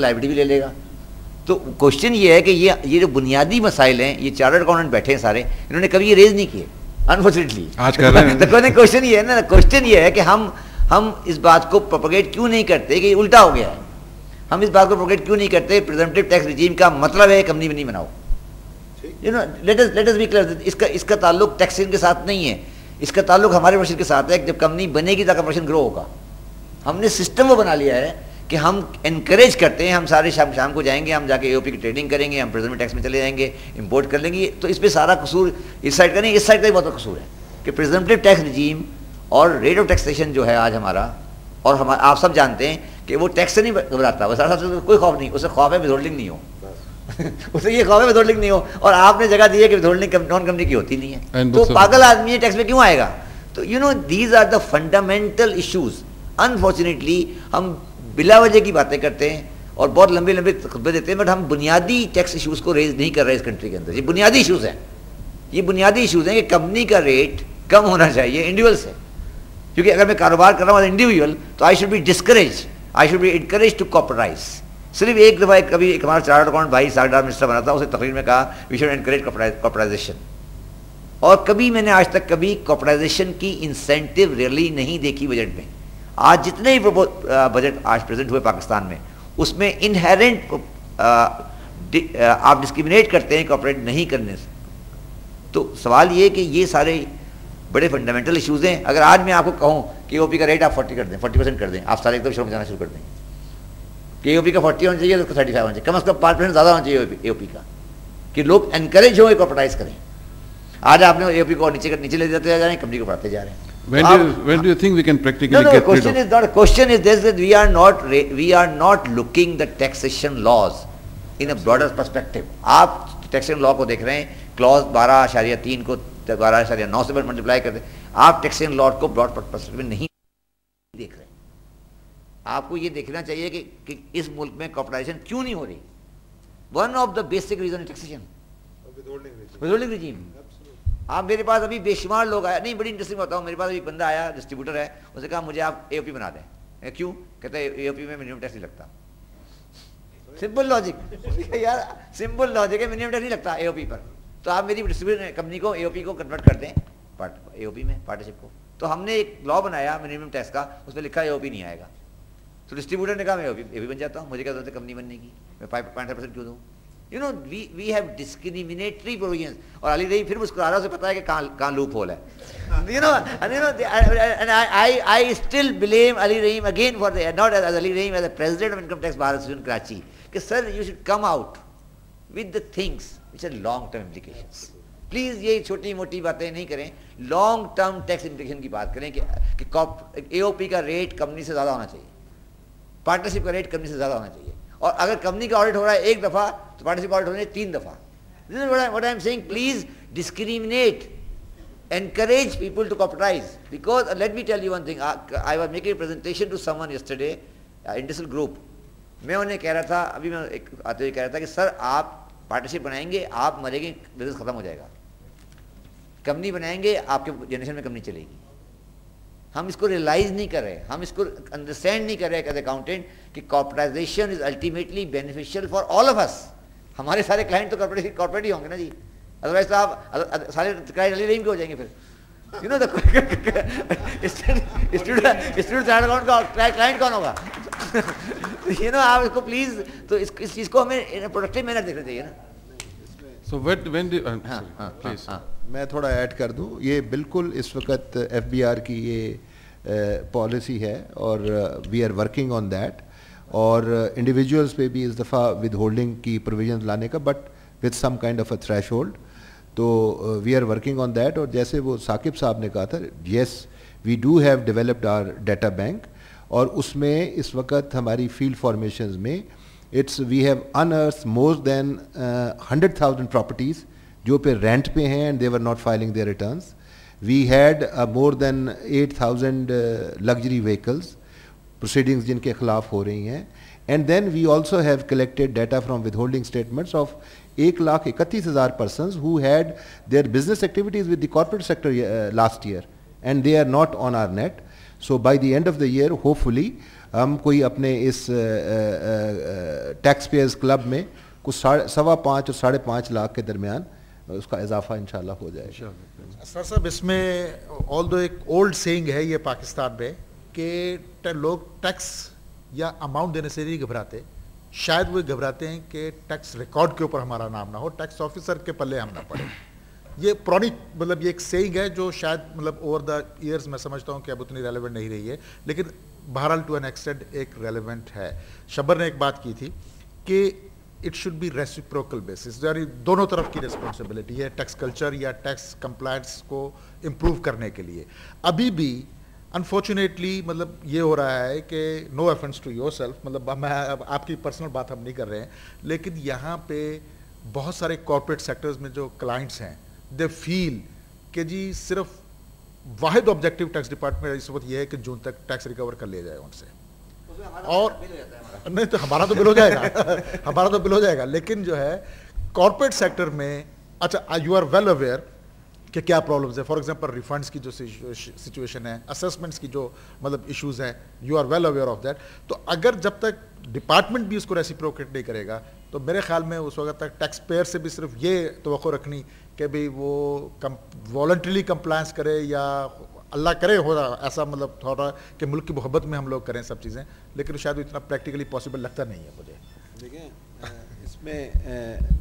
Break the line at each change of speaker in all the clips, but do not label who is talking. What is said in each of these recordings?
Library بھی لے لے گا. تو کوشچن یہ ہے کہ یہ جو بنیادی مسائل ہیں, یہ چارٹرڈ اکاؤنٹنٹ بیٹھے ہیں سارے, انہوں نے کبھی یہ ریز نہیں کیے انفارچونیٹلی.
آج کر رہے ہیں.
کوشچن یہ ہے نا, کوشچن یہ ہے کہ ہم اس بات کو پروپیگیٹ کیوں نہیں کرتے کہ یہ الٹا ہو گیا ہے. ہم اس بات کو پروپیگیٹ کیوں نہیں کرتے پریزمپٹیو ٹیکس ریجیم کا مطلب ہے کمپنی نہیں بناؤ. لیٹ اس بی کلیئر, اس کا تعلق ٹیکسنگ کے ساتھ نہیں ہے, اس کا تعلق ہمارے پروفیشن کے ساتھ ہے. جب کمپنی بنے گی تو پروفیشن گرو ہوگا. ہم نے سسٹم وہ بنا لیا ہے کہ ہم انکریج کرتے ہیں, ہم سارے شام کو جائیں گے, ہم جا کے اے او پی کی ٹریڈنگ کریں گے, ہم پریزمپٹیو ٹیکس میں چلے جائیں گے, امپورٹ کر لیں گے. تو اس پہ سارا قصور اس سائڈ کا نہیں, اس سائڈ کا ہی بہت قصور ہے کہ پریزمپٹیو ٹیکس ریجیم اور ریٹ آف ٹیکسیشن جو ہے آج ہمارا, اور آپ سب جانتے ہیں کہ وہ ٹیکس سے نہیں گھبراتا, وہ سارا کوئی خوف نہیں, اسے خوف ہے ود ہولڈنگ نہیں ہو, اسے یہ خوف ہے ود ہولڈنگ نہیں ہو. اور آپ نے جگہ دی ہے کہ ود ہولڈنگ نان کمپنی کی ہوتی نہیں ہے, تو پاگل آدمی ہے ٹیکس میں کیوں آئے گا. تو these are the fundamental issues. Unfortunately ہم بلا وجہ کی باتیں کرتے ہیں اور بہت لمبے لمبے خطبے دیتے ہیں, بٹ ہم بنیادی ٹیکس ایشوز کو ریز نہیں کر رہے اس کنٹری کے اندر. یہ بنیادی ایشوز ہیں, یہ بنیادی ایشوز ہیں کہ کمپنی کا ریٹ کم ہونا چاہیے انڈیویجول سے, کیونکہ اگر میں کاروبار کر رہا ہوں ایز انڈیویجول تو I should be discourage, I should be encourage to corporatize. صرف ایک دفعہ کبھی ایک ہمارا چارٹرڈ اکاؤنٹ بھائی ساگڈار منسٹر بنا تھا, اسے تقریر میں کہا وی شوڈ انکریج کارپوریٹائزیشن. اور کبھی میں نے آج تک کبھی کارپوریٹائزیشن کی انسینٹیو ریلی نہیں دیکھی بجٹ میں. آج جتنے بھی بجٹ آج پریزنٹ ہوئے پاکستان میں, اس میں انہیرنٹ آپ ڈسکریمنیٹ کرتے ہیں کارپوریٹ نہیں کرنے سے. تو سوال یہ کہ یہ سارے بڑے فنڈامنٹل ایشوز ہیں. اگر آج میں آپ کو کہوں کہ او پی کا ریٹ آپ 40 کر دیں, 40% کر دیں, آپ سارے ایک دم شروع جانا شروع کر دیں کہ اے او پی کا 40 ہونا چاہیے, تو 35 ہونا چاہیے, کم از کم 5% زیادہ ہونا چاہیے اے او پی کا, کہ لوگ انکریج ہوں کارپوریٹائز کریں. آج آپ نے اے او پی کو نیچے لے جاتے جا رہے ہیں, کمپنی کو بڑھاتے جا رہے ہیں.
When do you think we can practically get rid of?
Question is not. Question is this, that we are not looking the taxation laws in a broader perspective. آپ taxation law کو دیکھ رہے ہیں, clause 12.3 کو 12.9 سے multiply کرتے ہیں. آپ taxation law کو broad perspective میں نہیں دیکھ رہے ہیں. آپ کو یہ دیکھنا چاہیے کہ اس ملک میں کارپوریشن کیوں نہیں ہو رہی. One of the basic reason is taxation. Withholding regime. آپ میرے پاس ابھی بے شمار لوگ آیا, نہیں بڑی انٹرسٹنگ بتاؤں, میرے پاس ابھی ایک بندہ آیا ڈسٹریبیوٹر ہے, اسے کہا مجھے آپ اے او پی بنا دیں. کیوں؟ کہتے ہیں اے او پی میں منیمم ٹیکس نہیں لگتا. سمپل لاجک یار, سمپل لاجک ہے, منیمم ٹیکس نہیں لگتا اے او پی پر, تو آپ میری ڈسٹریبیوٹر کمپنی کو اے او پی کو کنورٹ کر دیں اے او پی میں پارٹنرشپ کو. تو ہم نے ایک لا بنایا منیمم ٹیکس کا, اس میں لکھا اے او پی نہیں آئے گا. تو ڈسٹریبیوٹر نے کہا میں اے او پی بن جاتا ہوں, مجھے کیا ضرورت ہے کمپنی بننے کی, میں 5.5% کیوں دوں. we have discriminatory provisions. اور علی رحیم پھر مسکرا رہا, اسے پتا ہے کہ کہاں لوپ ہول ہے. and I still blame Ali Rahim again for not as Ali Rahim, as the president of Income Tax Bar Association Karachi, کہ sir you should come out with the things which are long term implications. Please یہ چھوٹی موٹی باتیں نہیں کریں, long term tax implication کی بات کریں کہ اے او پی کا ریٹ کمپنی سے زیادہ ہونا چاہیے, پارٹنرشپ کا ریٹ کمپنی سے زیادہ ہونا چاہیے. اور اگر کمپنی کا آڈٹ ہو رہا ہے ایک دفعہ تو پارٹنرشپ آڈٹ ہونے 3 دفعہ. This is what I am saying. Please discriminate, encourage people to corporatize. Because let me tell you one thing. I was making a presentation to someone yesterday, industrial group. میں انہیں کہہ رہا تھا, ابھی میں آتے ہوئے کہہ رہا تھا کہ سر آپ پارٹنرشپ بنائیں گے, آپ مریں گے, بزنس ختم ہو جائے گا. کمپنی بنائیں گے, آپ کے جنریشن میں کمپنی چلے گی. ہم اس کو ریئلائز نہیں کر رہے, ہم اس کو انڈرسٹینڈ نہیں کر رہے ایز اکاؤنٹنٹ کہ corporatization is ultimately beneficial for all of us. ہمارے سارے کلائنٹ تو کارپوریٹ ہی ہوں گے نا جی, ادروائز تو آپ سارے کلائنٹ علی رحیم کے ہو جائیں گے. پھر اسٹوڈنٹ چارٹرڈ اکاؤنٹ کا کلائنٹ کون ہوگا. آپ اس کو پلیز, تو اس چیز کو ہمیں پروڈکٹیو مینر دیکھنا چاہیے نا.
So when do please
میں تھوڑا ایڈ کر دوں. یہ بالکل اس وقت ایف بی آر کی یہ پالیسی ہے اور we are working on that, اور انڈیویجولس پہ بھی اس دفعہ ود ہولڈنگ کی پروویژنز لانے کا, but with some kind of a threshold. تو we are working on that. اور جیسے وہ ثاقب صاحب نے کہا تھا, yes we do have developed our data bank, اور اس میں اس وقت ہماری فیلڈ فارمیشنز میں we have انرتھ more then 100,000 properties جو پہ رینٹ پہ ہیں and they were not filing their returns. We had more than 8,000 luxury vehicles proceedings جن کے خلاف ہو رہی ہیں. And then we also have collected data from withholding statements of 1,31,000 persons who had their business activities with the corporate sector last year, and they are not on our net. So by the end of the year hopefully ہم کوئی اپنے اس tax pairs club میں کچھ 5.25 اور 5.5 لاکھ کے درمیان اس کا اضافہ انشاءاللہ ہو جائے گا.
سر صاحب اس میں آل دو ایک اولڈ سینگ ہے یہ پاکستان میں کہ لوگ ٹیکس یا اماؤنٹ دینے سے نہیں گھبراتے, شاید وہ گھبراتے ہیں کہ ٹیکس ریکارڈ کے اوپر ہمارا نام نہ ہو, ٹیکس آفیسر کے پلے ہم نہ پڑے. یہ پرانی مطلب یہ ایک سینگ ہے جو شاید مطلب اوور دا ایئرز میں سمجھتا ہوں کہ اب اتنی ریلیونٹ نہیں رہی ہے, لیکن بہرحال ٹو این ایکسٹینٹ ایک ریلیونٹ ہے. شبر نے ایک بات کی تھی کہ it should be reciprocal basis, یعنی دونوں طرف کی ریسپانسبلٹی ہے ٹیکس کلچر یا ٹیکس کمپلائنس کو امپروو کرنے کے لیے. ابھی بھی انفارچونیٹلی مطلب یہ ہو رہا ہے کہ نو ایفنس ٹو یور سیلف, مطلب میں آپ کی پرسنل بات ہم نہیں کر رہے ہیں, لیکن یہاں پہ بہت سارے کارپوریٹ سیکٹرز میں جو کلائنٹس ہیں دے فیل کہ جی صرف واحد آبجیکٹو ٹیکس ڈپارٹمنٹ اس وقت یہ ہے کہ جون تک ٹیکس ریکور کر لیا جائے ان سے, اور نہیں تو ہمارا تو بل ہو جائے گا ہمارا تو بل ہو جائے گا, لیکن جو ہے کارپوریٹ سیکٹر میں اچھا یو آر ویل اویئر کہ کیا پرابلمز ہے. فار ایگزامپل ریفنڈس کی جو سچویشن ہے, اسسمنٹس کی جو مطلب ایشوز ہیں, you are well aware of that. تو اگر جب تک ڈپارٹمنٹ بھی اس کو ریسیپروکیٹ نہیں کرے گا تو میرے خیال میں اس وقت تک ٹیکس پیئر سے بھی صرف یہ توقع رکھنی کہ بھئی وہ والنٹریلی کمپلائنس کرے یا اللہ کرے ہو ایسا مطلب تھوڑا کہ ملک کی محبت میں ہم لوگ کریں سب چیزیں, لیکن شاید اتنا پریکٹیکلی پاسبل لگتا نہیں ہے مجھے.
دیکھیں اس میں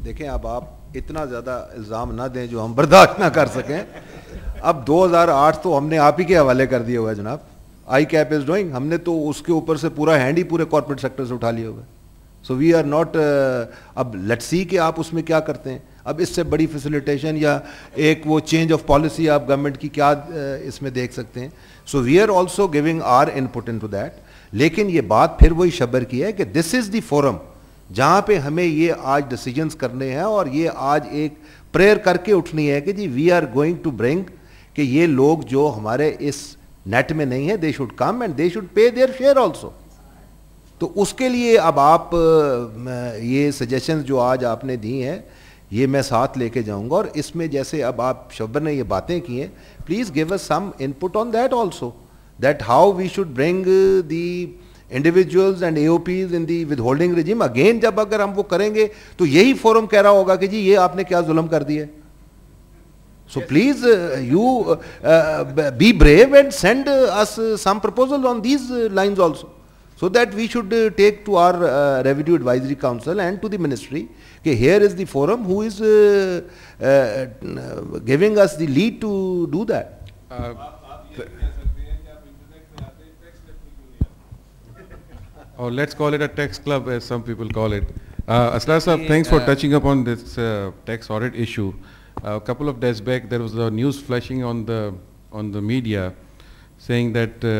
دیکھیں اب آپ اتنا زیادہ الزام نہ دیں جو ہم برداشت نہ کر سکیں. اب 2008 تو ہم نے آپ ہی کے حوالے کر دیا ہوا ہے جناب, آئی کیپ از ڈوئنگ, ہم نے تو اس کے اوپر سے پورا ہینڈ ہی پورے کارپوریٹ سیکٹر سے اٹھا لیا ہوا ہے. سو وی آر ناٹ, اب لیٹس سی کہ آپ اس میں کیا کرتے ہیں. اب اس سے بڑی فیسیلیٹیشن یا ایک وہ چینج آف پالیسی آپ گورنمنٹ کی کیا اس میں دیکھ سکتے ہیں. So we are also giving our input into that. لیکن یہ بات پھر وہی شبر کی ہے کہ دس از دی فورم جہاں پہ ہمیں یہ آج ڈیسیجنس کرنے ہیں, اور یہ آج ایک پریئر کر کے اٹھنی ہے کہ جی we are going to bring کہ یہ لوگ جو ہمارے اس نیٹ میں نہیں ہیں they should come and they should pay their share also. تو اس کے لیے اب آپ یہ سجیشنز جو آج آپ نے دی ہیں یہ میں ساتھ لے کے جاؤں گا, اور اس میں جیسے اب آپ شبر نے یہ باتیں کی ہیں, please give us some input on that also, that how we should bring the individuals and A O Ps in the withholding regime. Again جب اگر ہم وہ کریں گے تو یہی فورم کہہ رہا ہوگا کہ جی یہ آپ نے کیا ظلم کر دیا. So please you be brave and send us some proposal on these lines also, so that we should take to our revenue advisory council and to the ministry کہ here is the forum who is giving us the lead to do that.
Or let's call it a tax club as some people call it. Asrar Sahab, thanks for touching upon this tax audit issue. A couple of days back there was a news flashing on the media saying that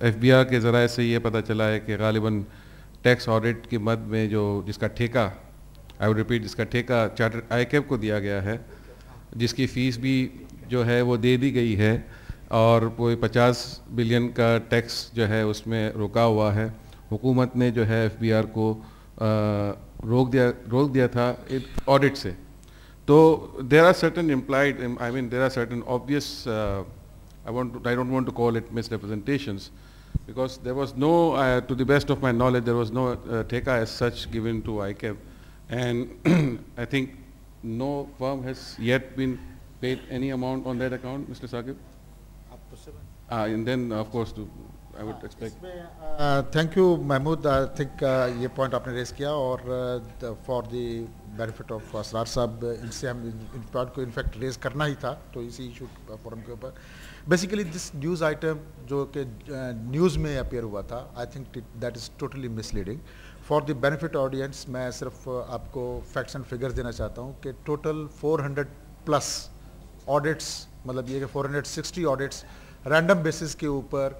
F B R کے ذرائع سے یہ پتہ چلا ہے کہ غالباً tax audit کی مد میں جو جس کا ٹھیکہ آئی وڈ ریپیٹ جس کا ٹھیکہ چارٹر آئی کیپ کو دیا گیا ہے, جس کی فیس بھی جو ہے وہ دے دی گئی ہے, اور کوئی 50 بلین کا ٹیکس جو ہے اس میں رکا ہوا ہے. حکومت نے جو ہے ایف بی آر کو روک دیا تھا آڈٹ سے. تو there are certain implied I mean there are certain obvious I don't want to call it misrepresentations, because there was no, to the best of my knowledge, there was no TECA as such given to ICAP, and I think no firm has yet been paid any amount on that account, Mr. Saqib. And then of course I would expect.
Thank you Mahmood, I think یہ point آپ نے raise کیا, اور for the benefit of اسرار صاحب ان سے ہم ان point کو in fact raise کرنا ہی تھا, تو اسی ایشو فورم کے اوپر بیسیکلی دس نیوز آئٹم جو کہ نیوز میں اپیئر ہوا تھا, I think that is totally miss leading. For the benefit audience میں صرف آپ کو فیکٹس اینڈ فگرز دینا چاہتا ہوں کہ ٹوٹل 400+ آڈٹس, مطلب یہ کہ 460 آڈٹس رینڈم بیسس کے اوپر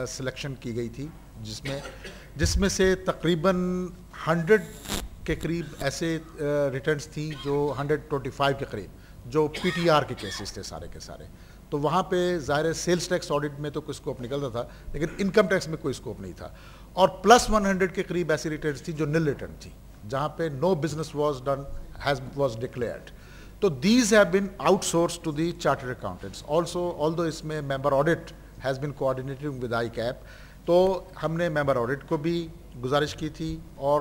سلیکشن کی گئی تھی, جس میں سے تقریباً 100 کے قریب ایسے ریٹرنس تھیں جو 125 کے قریب جو پی ٹی آر کے کیسز تھے سارے کے سارے. تو وہاں پہ ظاہر ہے سیلز ٹیکس آڈٹ میں تو کوئی اسکوپ نکلتا تھا, لیکن انکم ٹیکس میں کوئی اسکوپ نہیں تھا. اور +100 کے قریب ایسی ریٹرنس تھی جو نل ریٹرن تھی, جہاں پہ no business was done was declared. تو these have been outsource to the chartered accountants also, although اس میں member audit has been coordinating with ICAP. تو ہم نے ممبر آڈٹ کو بھی گزارش کی تھی, اور